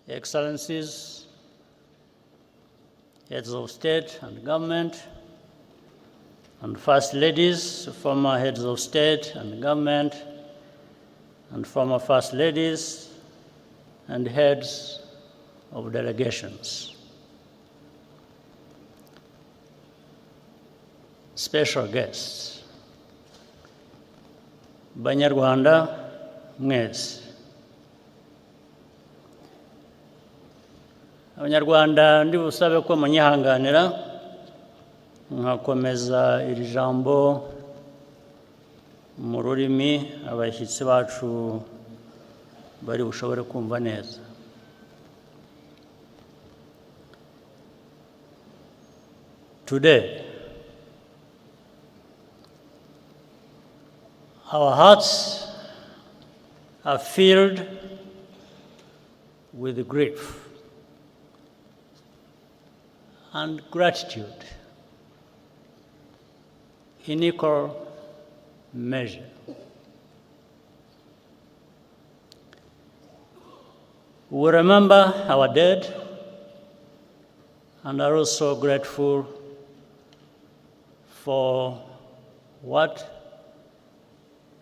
Excellencies, heads of state and government, and first ladies, former heads of state and government, and former first ladies, and heads of delegations. Special guests, Banyarwanda mwese. Abanyarwanda ndi busabe ko munyihanganira nkakomeza iri jambo mu rurimi abashyitsi bacu bari bushobore kumva neza. Today, our hearts are filled with grief and gratitude in equal measure. We remember our dead and are also grateful for what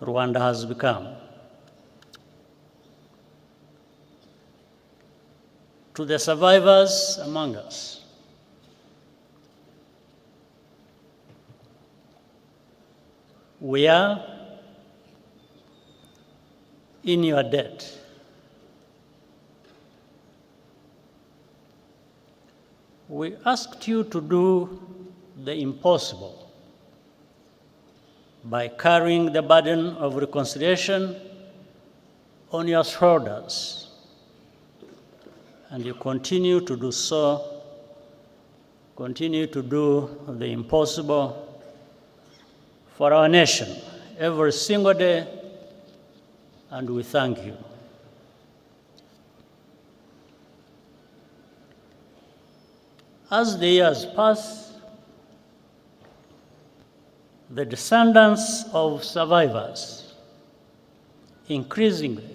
Rwanda has become. To the survivors among us, we are in your debt. We asked you to do the impossible by carrying the burden of reconciliation on your shoulders, and you continue to do so, continue to do the impossible for our nation every single day, and we thank you. As the years pass, the descendants of survivors increasingly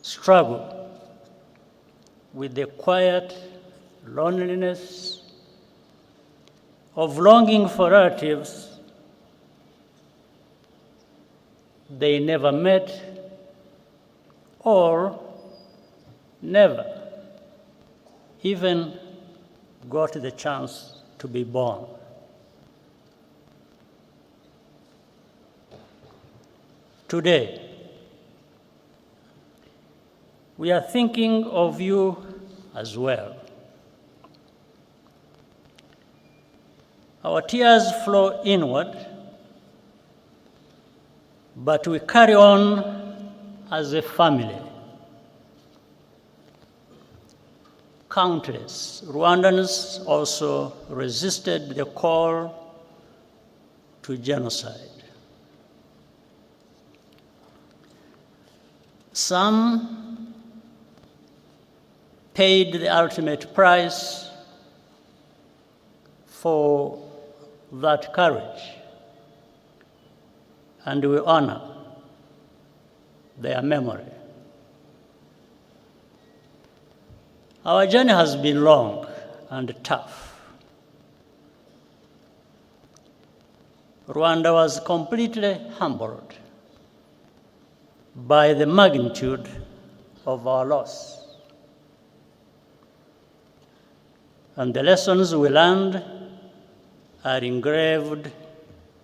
struggle with the quiet loneliness of longing for relatives they never met or never even got the chance to be born. Today, we are thinking of you as well. Our tears flow inward, but we carry on as a family. Countless Rwandans also resisted the call to genocide. Some paid the ultimate price for that courage, and we honor their memory. Our journey has been long and tough. Rwanda was completely humbled by the magnitude of our loss. And the lessons we learned are engraved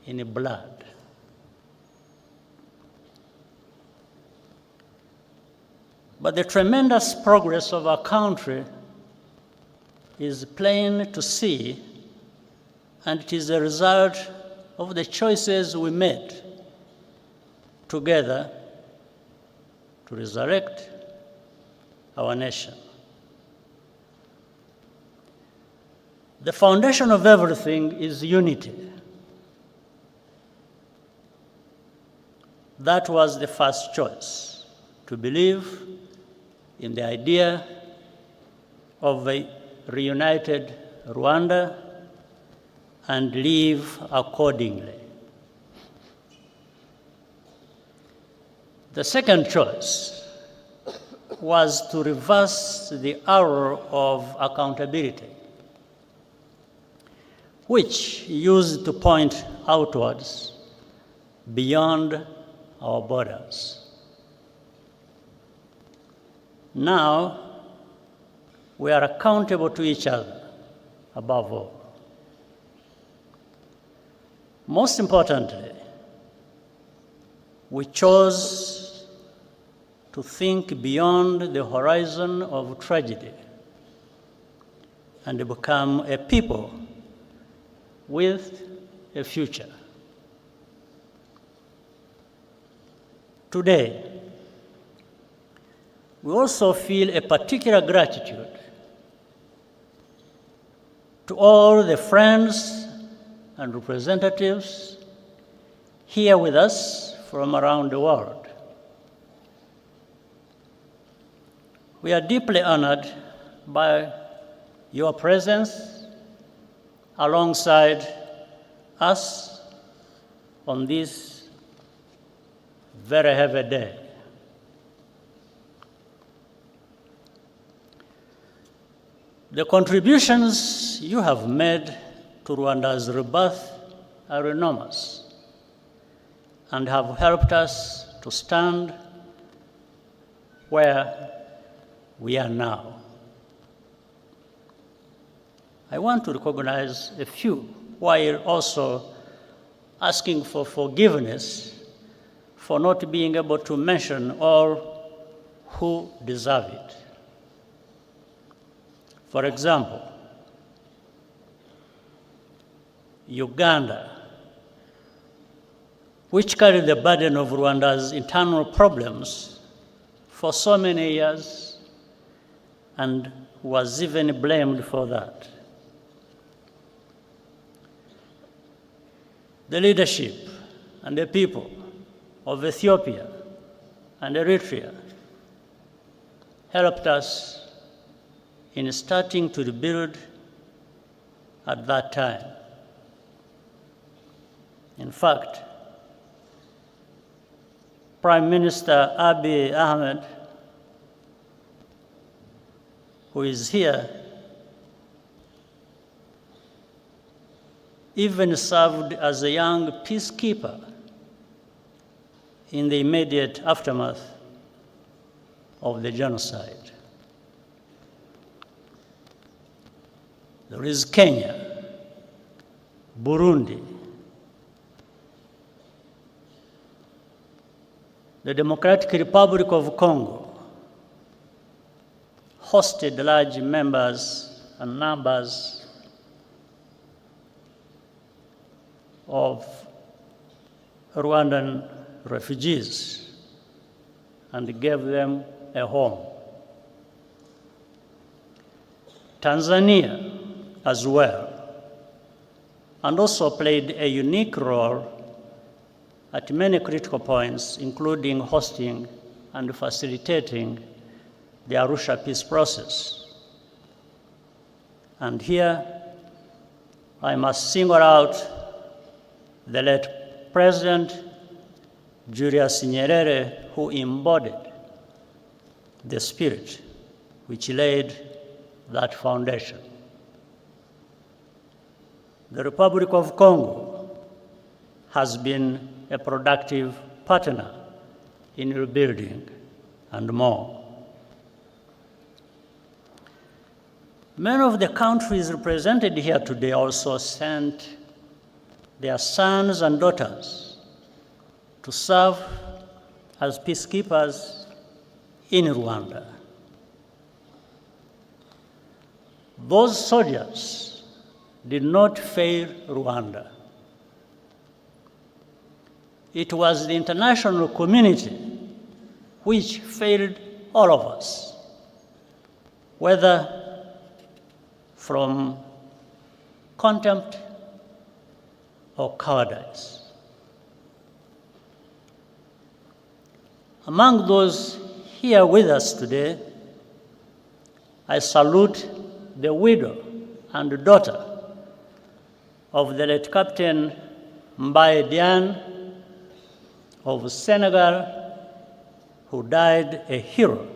in blood. But the tremendous progress of our country is plain to see, and it is a result of the choices we made together to resurrect our nation. The foundation of everything is unity. That was the first choice, to believe in the idea of a reunited Rwanda and live accordingly. The second choice was to reverse the error of accountability, which he used to point outwards beyond our borders. Now, we are accountable to each other, above all. Most importantly, we chose to think beyond the horizon of tragedy and become a people with a future. Today, we also feel a particular gratitude to all the friends and representatives here with us from around the world. We are deeply honored by your presence alongside us on this very heavy day. The contributions you have made to Rwanda's rebirth are enormous and have helped us to stand where we are now. I want to recognize a few while also asking for forgiveness for not being able to mention all who deserve it. For example, Uganda, which carried the burden of Rwanda's internal problems for so many years and was even blamed for that. The leadership and the people of Ethiopia and Eritrea helped us in starting to rebuild at that time. In fact, Prime Minister Abiy Ahmed, who is here, even served as a young peacekeeper in the immediate aftermath of the genocide. There is Kenya, Burundi, the Democratic Republic of Congo hosted large numbers of Rwandan refugees and gave them a home. Tanzania as well, and also played a unique role at many critical points, including hosting and facilitating the Arusha peace process. And here, I must single out the late President Julius Nyerere, who embodied the spirit which laid that foundation. The Republic of Congo has been a productive partner in rebuilding and more. Many of the countries represented here today also sent their sons and daughters to serve as peacekeepers in Rwanda. Those soldiers did not fail Rwanda. It was the international community which failed all of us, whether from contempt or cowardice. Among those here with us today, I salute the widow and daughter of the late Captain Mbaye Diagne of Senegal, who died a hero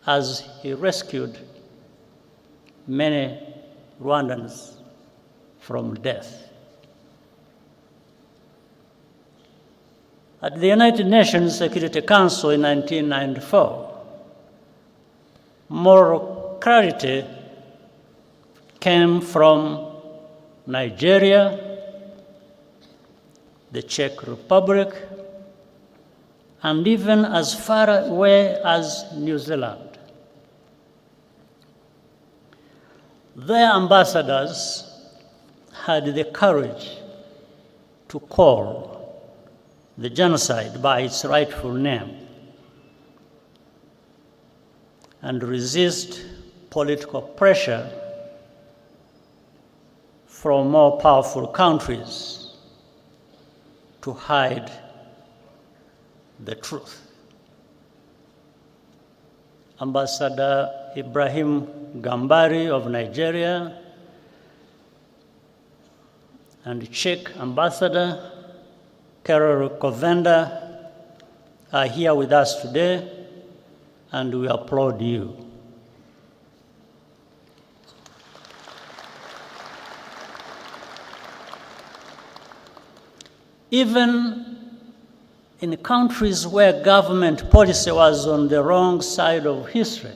as he rescued many Rwandans from death. At the United Nations Security Council in 1994, moral clarity came from Nigeria, the Czech Republic, and even as far away as New Zealand. Their ambassadors had the courage to call the genocide by its rightful name and resist political pressure from more powerful countries to hide the truth. Ambassador Ibrahim Gambari of Nigeria and Czech Ambassador Karol Kovenda are here with us today, and we applaud you. Even in countries where government policy was on the wrong side of history,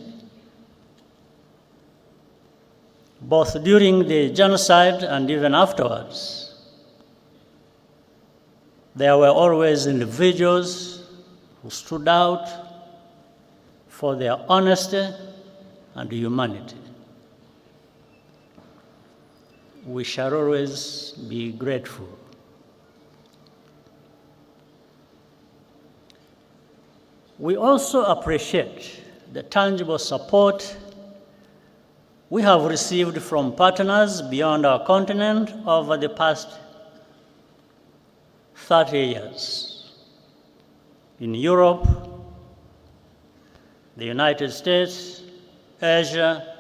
both during the genocide and even afterwards, there were always individuals who stood out for their honesty and humanity. We shall always be grateful. We also appreciate the tangible support we have received from partners beyond our continent over the past 30 years. In Europe, the United States, Asia,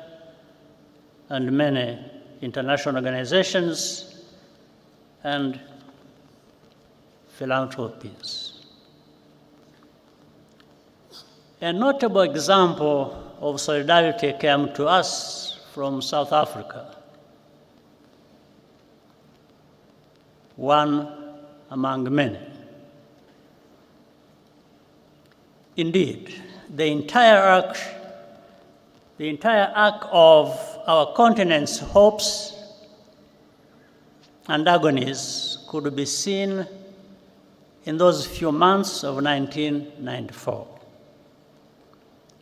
and many international organizations and philanthropies. A notable example of solidarity came to us from South Africa. One among many. Indeed, the entire arc of our continent's hopes and agonies could be seen in those few months of 1994.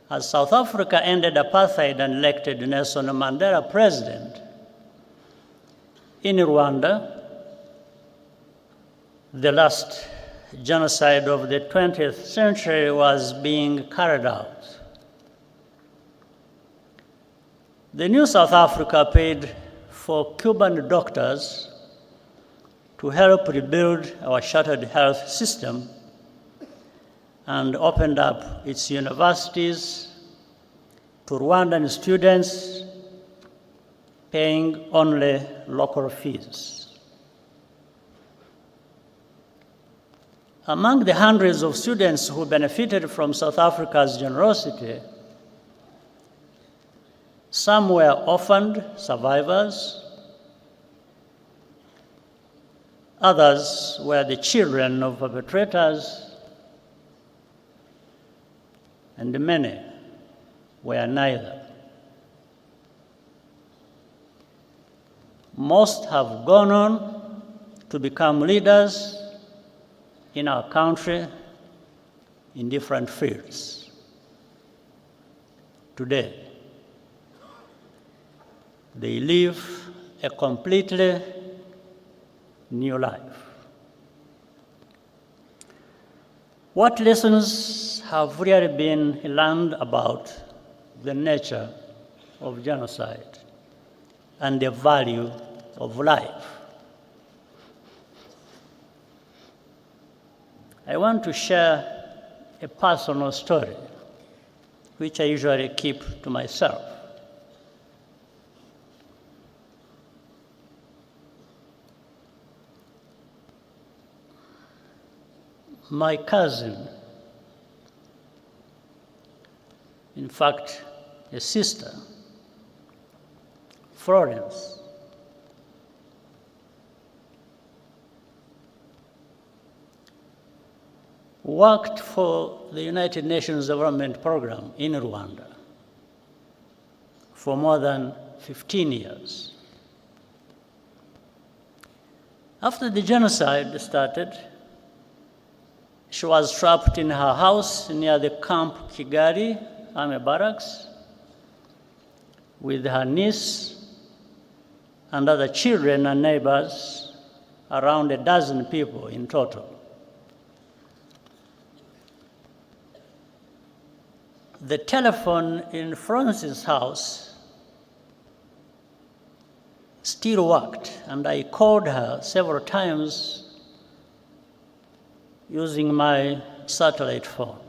As South Africa ended apartheid and elected Nelson Mandela president, in Rwanda, the last genocide of the 20th century was being carried out. The new South Africa paid for Cuban doctors to help rebuild our shattered health system and opened up its universities to Rwandan students, paying only local fees. Among the hundreds of students who benefited from South Africa's generosity, some were orphaned survivors, others were the children of perpetrators, and many were neither. Most have gone on to become leaders in our country in different fields. Today, they live a completely new life. What lessons have really been learned about the nature of genocide and the value of life? I want to share a personal story, which I usually keep to myself. My cousin in fact, a sister, Florence, worked for the United Nations Development Program in Rwanda for more than 15 years. After the genocide started, she was trapped in her house near the Camp Kigali Army Barracks with her niece and other children and neighbors, around a dozen people in total. The telephone in Francis' house still worked, and I called her several times using my satellite phone.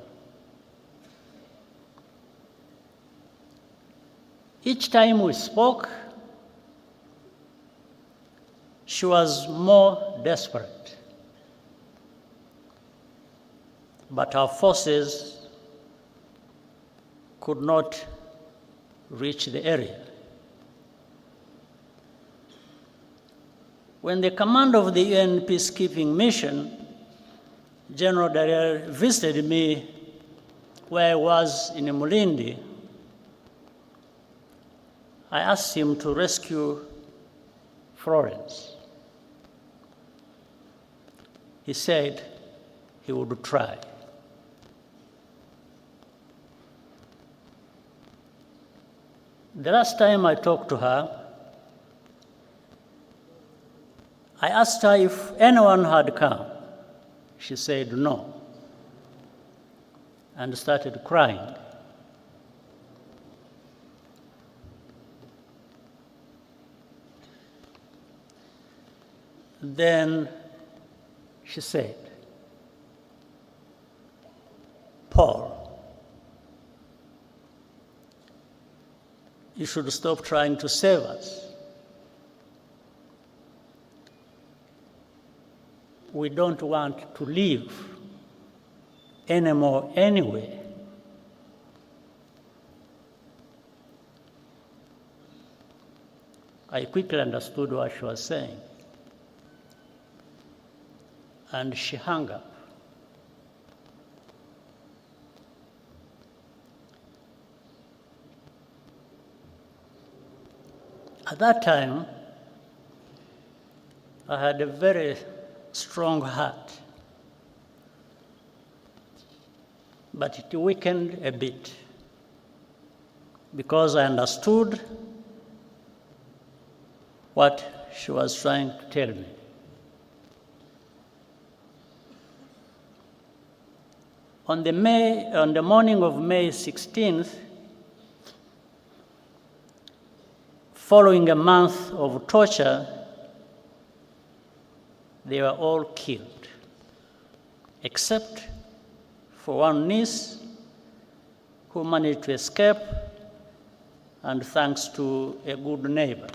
Each time we spoke, she was more desperate, but our forces could not reach the area. When the commander of the UN peacekeeping mission, General Dallaire, visited me where I was in Mulindi, I asked him to rescue Florence. He said he would try. The last time I talked to her, I asked her if anyone had come. She said no, and started crying. Then she said, "Paul, you should stop trying to save us. We don't want to live anymore anyway." I quickly understood what she was saying, and she hung up. At that time, I had a very strong heart, but it weakened a bit because I understood what she was trying to tell me. On the morning of May 16th, following a month of torture, they were all killed, except for one niece who managed to escape, and thanks to a good neighbor.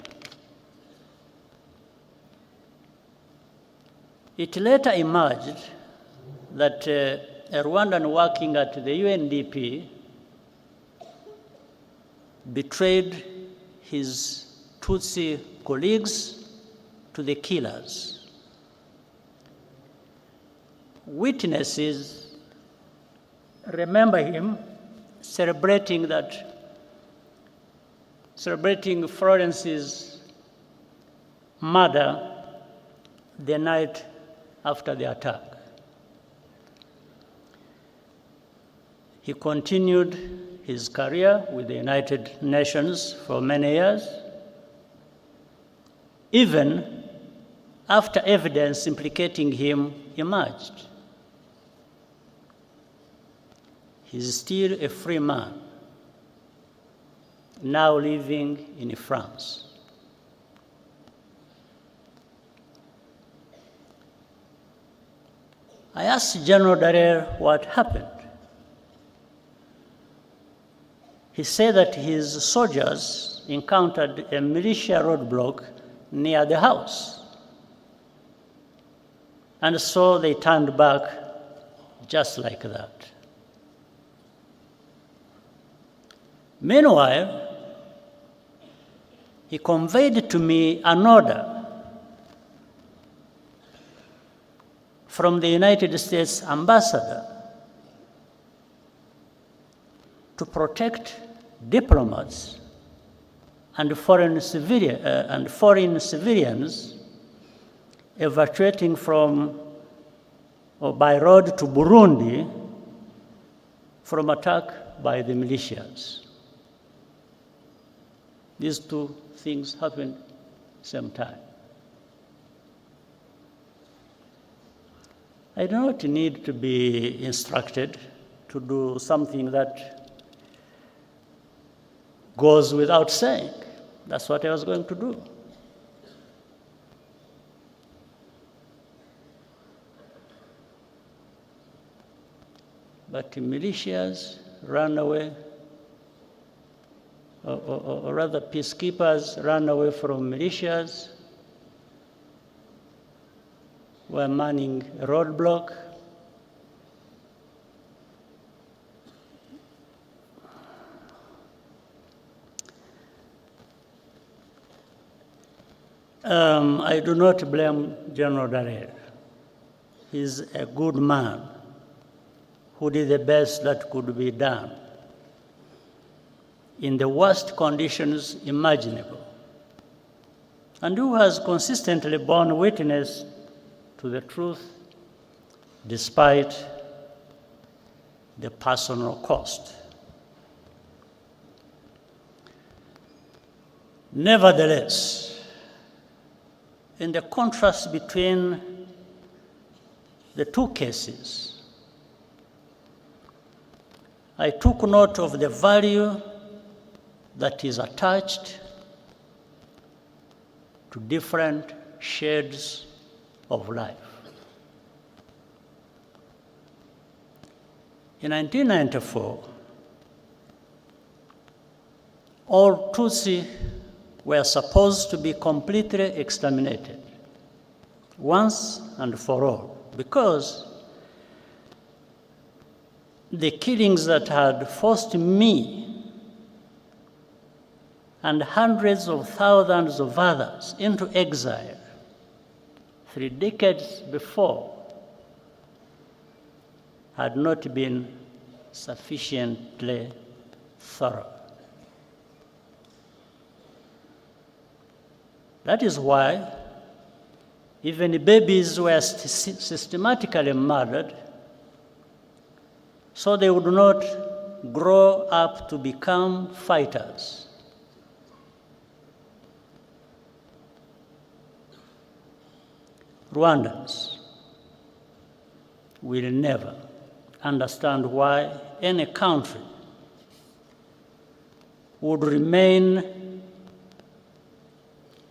It later emerged that a Rwandan working at the UNDP betrayed his Tutsi colleagues to the killers. Witnesses remember him celebrating Florence's murder the night after the attack. He continued his career with the United Nations for many years, even after evidence implicating him emerged. He's still a free man, now living in France. I asked General Dallaire what happened. He said that his soldiers encountered a militia roadblock near the house, and so they turned back just like that. Meanwhile, he conveyed to me an order from the United States ambassador to protect diplomats and foreign civilians evacuating from or by road to Burundi from attack by the militias. These two things happened at the same time. I do not need to be instructed to do something that goes without saying. That's what I was going to do. But the militias ran away, or rather peacekeepers ran away from militias, were manning a roadblock. I do not blame General Dallaire. He's a good man who did the best that could be done in the worst conditions imaginable, and who has consistently borne witness to the truth despite the personal cost. Nevertheless, in the contrast between the two cases, I took note of the value that is attached to different shades of life. In 1994, all Tutsi were supposed to be completely exterminated once and for all, because the killings that had forced me and hundreds of thousands of others into exile 3 decades before had not been sufficiently thorough. That is why even babies were systematically murdered so they would not grow up to become fighters. Rwandans will never understand why any country would remain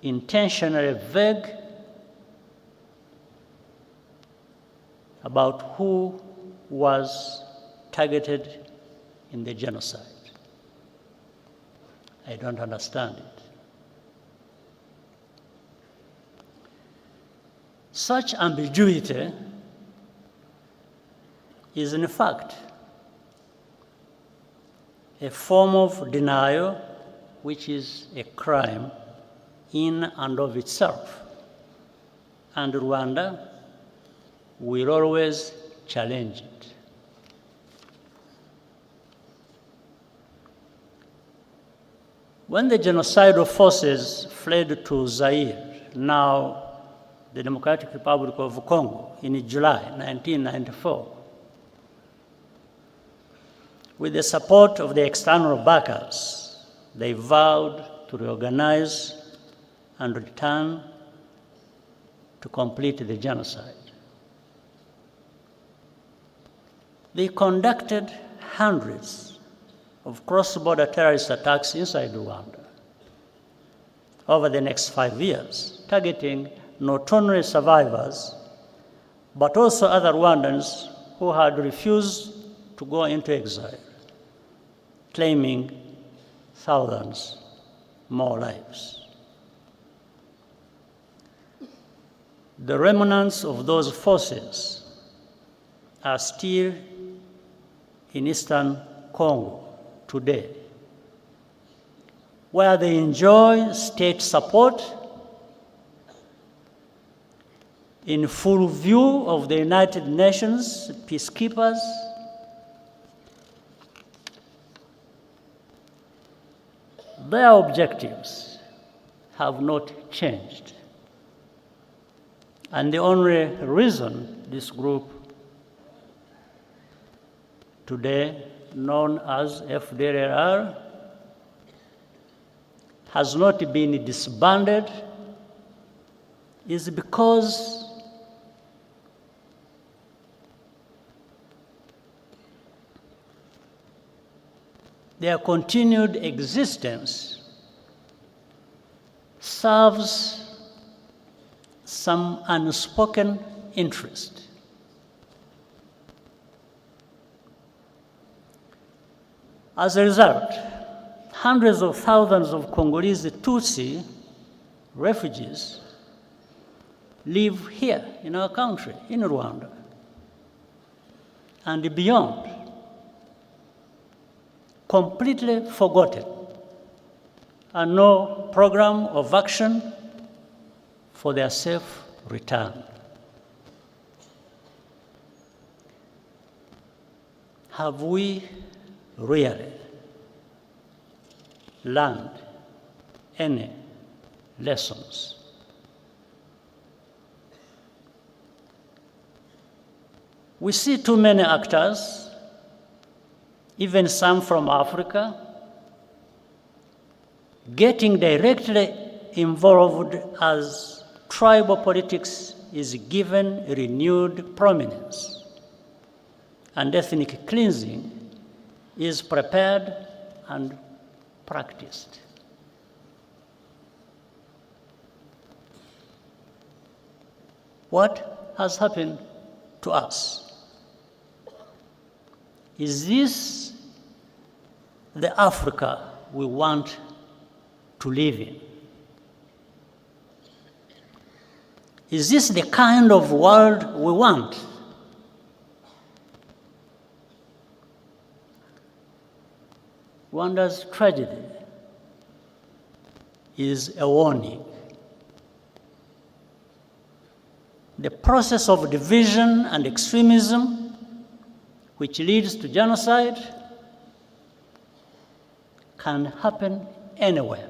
intentionally vague about who was targeted in the genocide. I don't understand it. Such ambiguity is in fact a form of denial which is a crime in and of itself, and Rwanda will always challenge it. When the genocidal forces fled to Zaire, now the Democratic Republic of Congo, in July 1994, with the support of the external backers, they vowed to reorganize and return to complete the genocide. They conducted hundreds of cross-border terrorist attacks inside Rwanda over the next 5 years, targeting not only survivors, but also other Rwandans who had refused to go into exile, claiming thousands more lives. The remnants of those forces are still in eastern Congo today, where they enjoy state support in full view of the United Nations peacekeepers, their objectives have not changed. And the only reason this group today known as FDLR has not been disbanded is because their continued existence serves some unspoken interest. As a result, hundreds of thousands of Congolese Tutsi refugees live here in our country, in Rwanda, and beyond, completely forgotten, and no program of action for their safe return. Have we really learned any lessons? We see too many actors, even some from Africa, getting directly involved as tribal politics is given renewed prominence, and ethnic cleansing is prepared and practiced. What has happened to us? Is this the Africa we want to live in? Is this the kind of world we want? Rwanda's tragedy is a warning. The process of division and extremism, which leads to genocide, can happen anywhere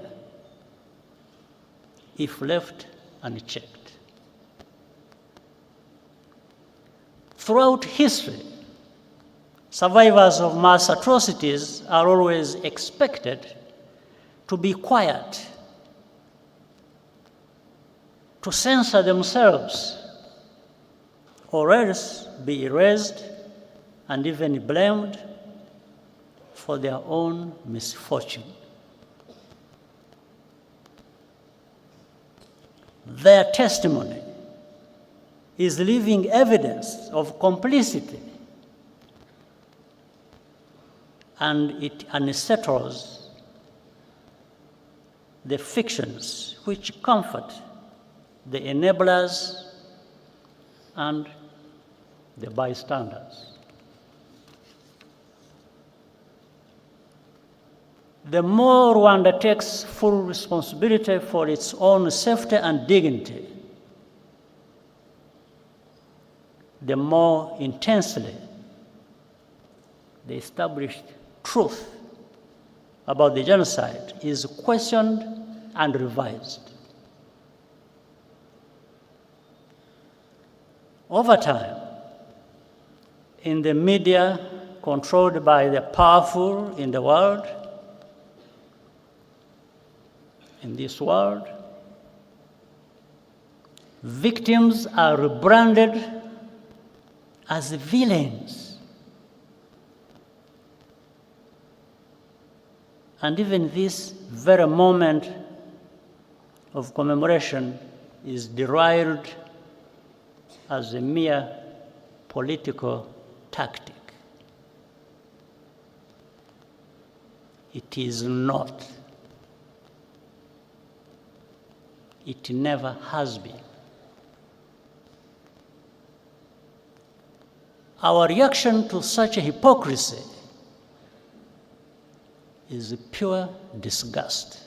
if left unchecked. Throughout history, survivors of mass atrocities are always expected to be quiet, to censor themselves, or else be erased and even blamed for their own misfortune. Their testimony is living evidence of complicity, and it unsettles the fictions which comfort the enablers and the bystanders. The more Rwanda takes full responsibility for its own safety and dignity, the more intensely the established truth about the genocide is questioned and revised. Over time, in the media controlled by the powerful in the world, in this world, victims are rebranded as villains. And even this very moment of commemoration is derived as a mere political tactic. It is not. It never has been. Our reaction to such a hypocrisy is pure disgust.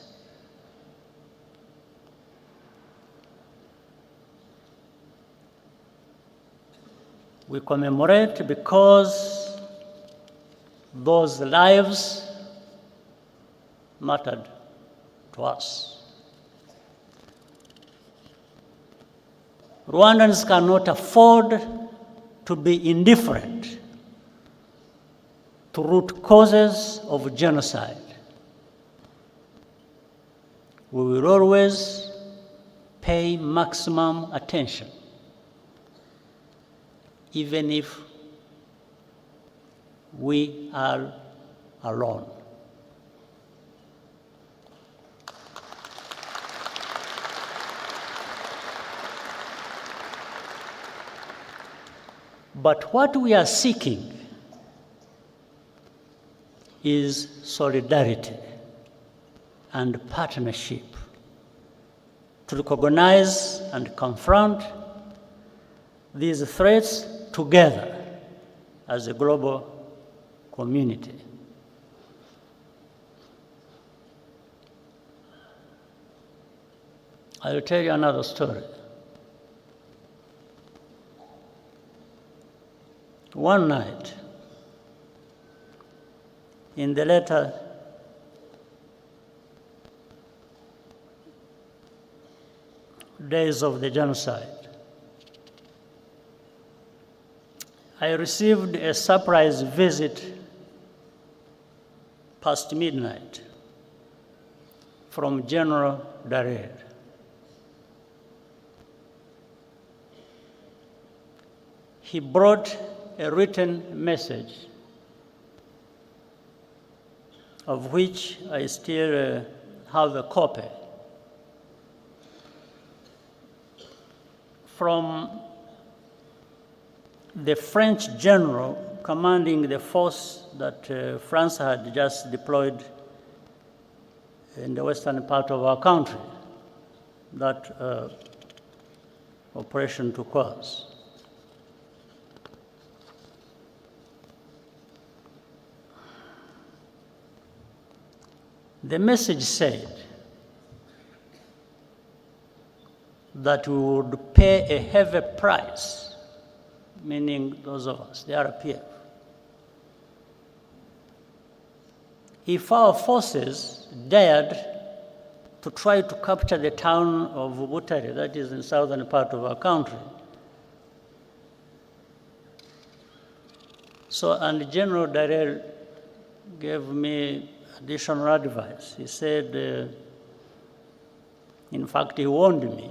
We commemorate because those lives mattered to us. Rwandans cannot afford to be indifferent to root causes of genocide. We will always pay maximum attention, even if we are alone. But what we are seeking is solidarity and partnership to recognize and confront these threats together as a global community. I will tell you another story. One night, in the later days of the genocide, I received a surprise visit past midnight from General Dallaire. He brought a written message of which I still have a copy from the French general commanding the force that France had just deployed in the western part of our country, that Operation Turquoise. The message said that we would pay a heavy price, meaning those of us, the RPF, if our forces dared to try to capture the town of Butare, that is in the southern part of our country. So, and General Dallaire gave me additional advice. He said, in fact, he warned me.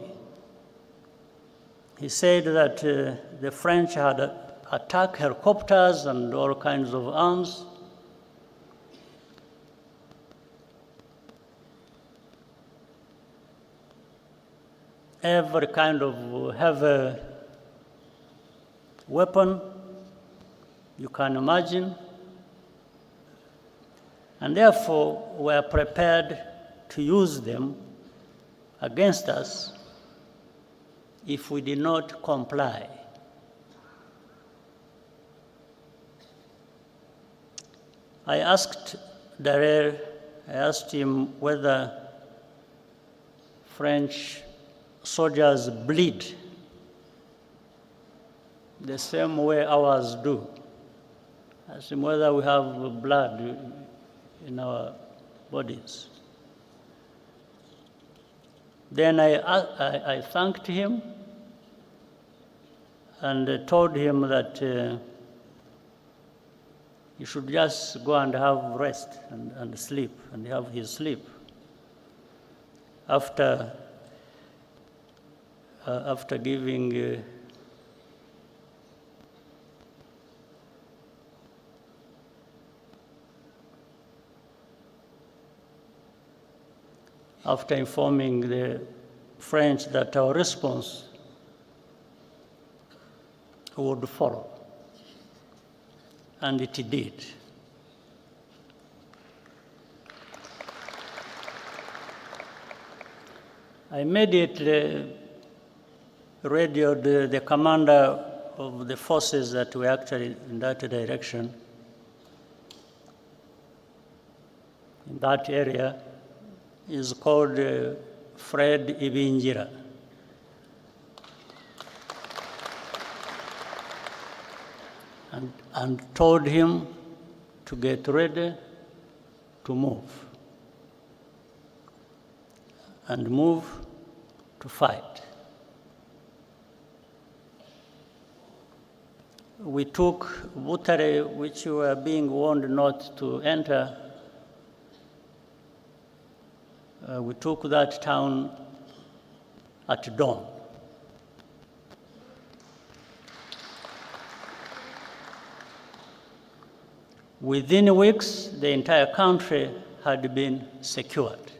He said that the French had attacked helicopters and all kinds of arms. Every kind of heavy weapon you can imagine. And therefore, we are prepared to use them against us if we did not comply. I asked Dallaire, I asked him whether French soldiers bleed the same way ours do. I asked him whether we have blood in our bodies. Then I thanked him and told him that he should just go and have rest and sleep, and have his sleep. After giving after informing the French that our response would follow. And it did. I immediately radioed the commander of the forces that were actually in that direction, in that area. Is called Fred Ibingira. and told him to get ready to move and move to fight. We took Butare, which we were being warned not to enter. We took that town at dawn. Within weeks, the entire country had been secured.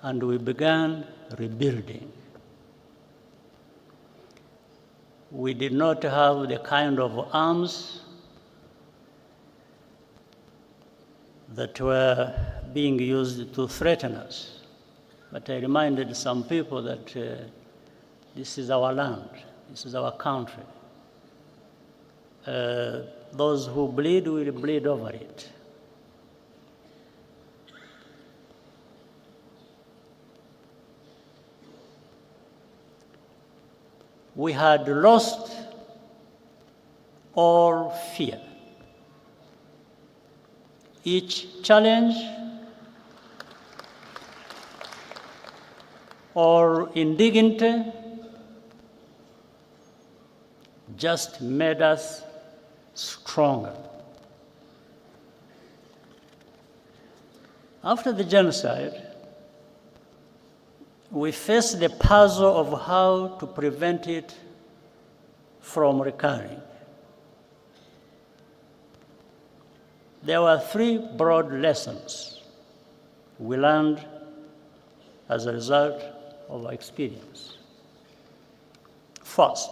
And we began rebuilding. We did not have the kind of arms that were being used to threaten us. But I reminded some people that this is our land, this is our country. Those who bleed will bleed over it. We had lost all fear. Each challenge or indignity just made us stronger. After the genocide, we faced the puzzle of how to prevent it from recurring. There were three broad lessons we learned as a result of our experience. First,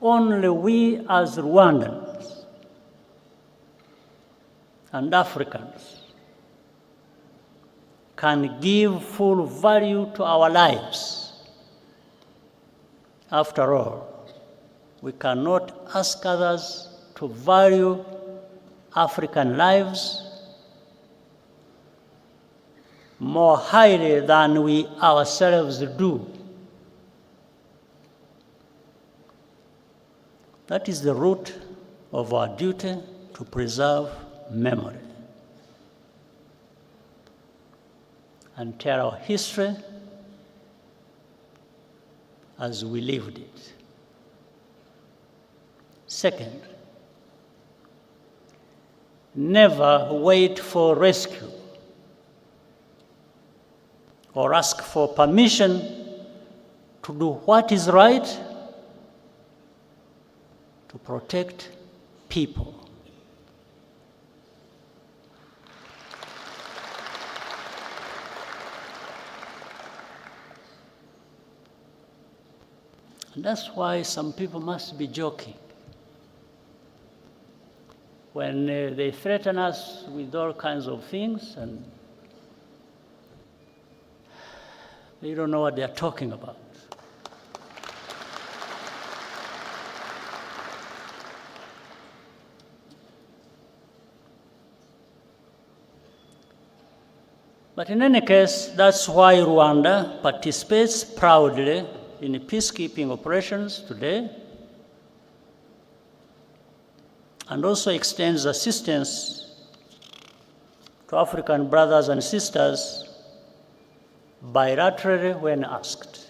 only we as Rwandans and Africans can give full value to our lives. After all, we cannot ask others to value African lives more highly than we ourselves do. That is the root of our duty to preserve memory and tell our history as we lived it. Second, never wait for rescue or ask for permission to do what is right to protect people. And that's why some people must be joking when they threaten us with all kinds of things and they don't know what they're talking about. But in any case, that's why Rwanda participates proudly in peacekeeping operations today and also extends assistance to African brothers and sisters bilaterally when asked.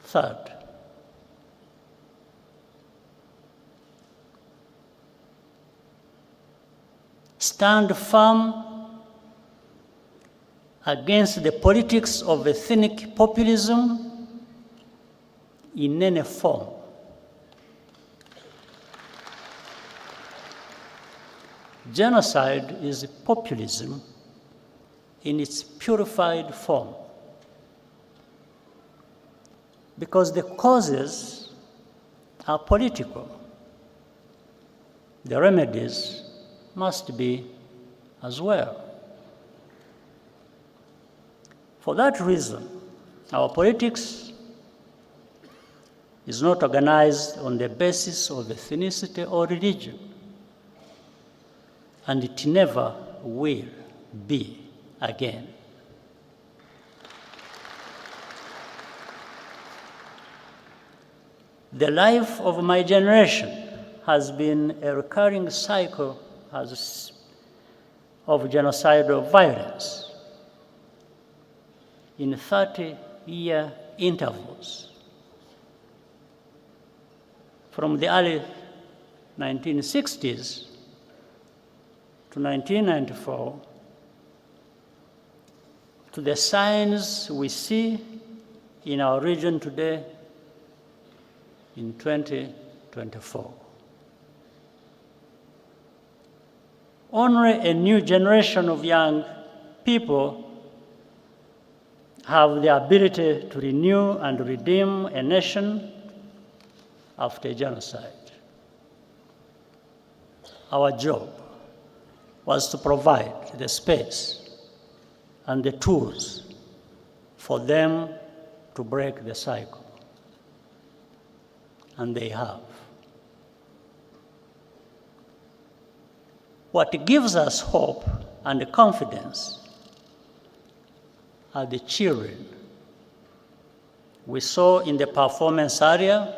Third, stand firm against the politics of ethnic populism in any form. Genocide is populism in its purified form, because the causes are political. The remedies must be as well. For that reason, our politics is not organized on the basis of ethnicity or religion, and it never will be again. The life of my generation has been a recurring cycle of genocidal violence in 30-year intervals. From the early 1960s to 1994, to the signs we see in our region today in 2024. Only a new generation of young people have the ability to renew and redeem a nation after genocide. Our job was to provide the space and the tools for them to break the cycle. And they have. What gives us hope and confidence are the children we saw in the performance area,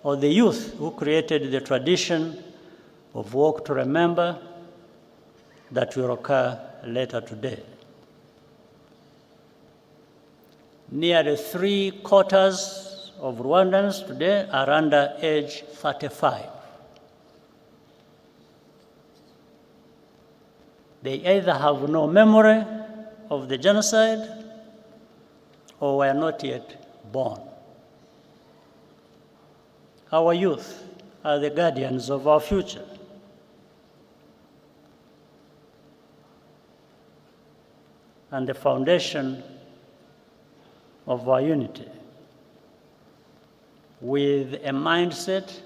or the youth who created the tradition of Walk to Remember that will occur later today. Nearly 3/4 of Rwandans today are under age 35. They either have no memory of the genocide or were not yet born. Our youth are the guardians of our future. And the foundation of our unity, with a mindset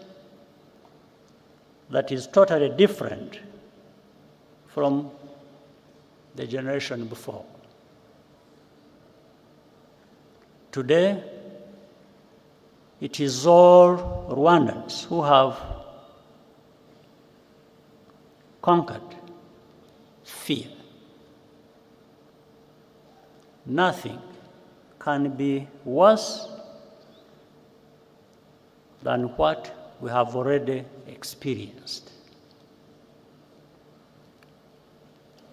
that is totally different from the generation before. Today, it is all Rwandans who have conquered fear. Nothing can be worse than what we have already experienced.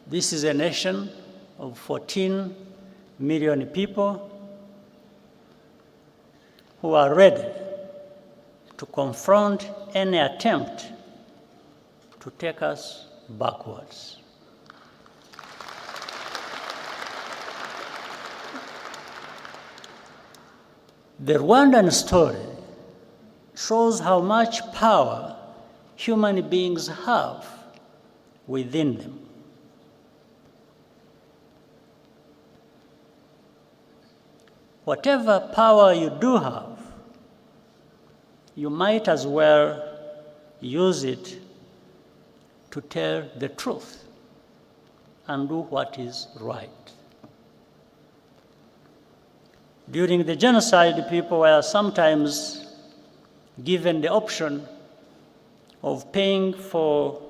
This is a nation of 14 million people who are ready to confront any attempt to take us backwards. The Rwandan story shows how much power human beings have within them. Whatever power you do have, you might as well use it to tell the truth and do what is right. During the genocide, people were sometimes given the option of paying for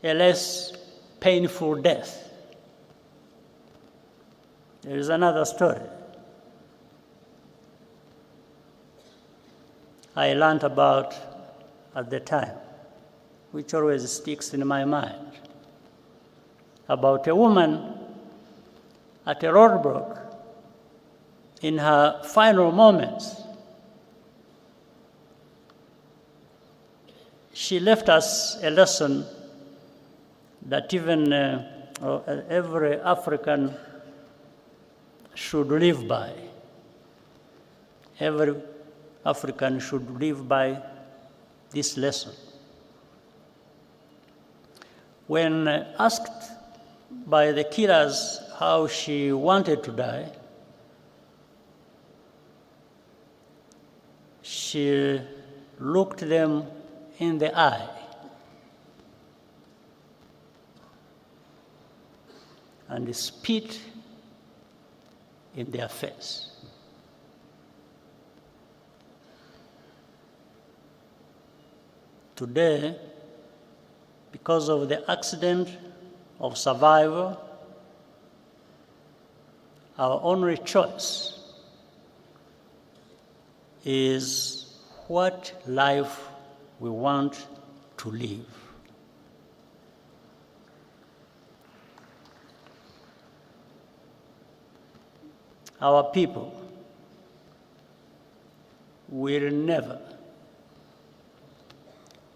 a less painful death. There is another story I learned about at the time, which always sticks in my mind, about a woman at a roadblock in her final moments. She left us a lesson that even every African should live by. Every African should live by this lesson. When asked by the killers how she wanted to die, she looked them in the eye and spit in their face. Today, because of the accident of survival, our only choice is what life we want to live. Our people will never,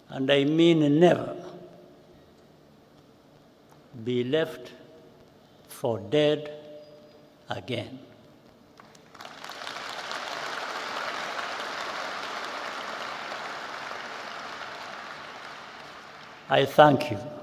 and I mean never, be left for dead again. I thank you.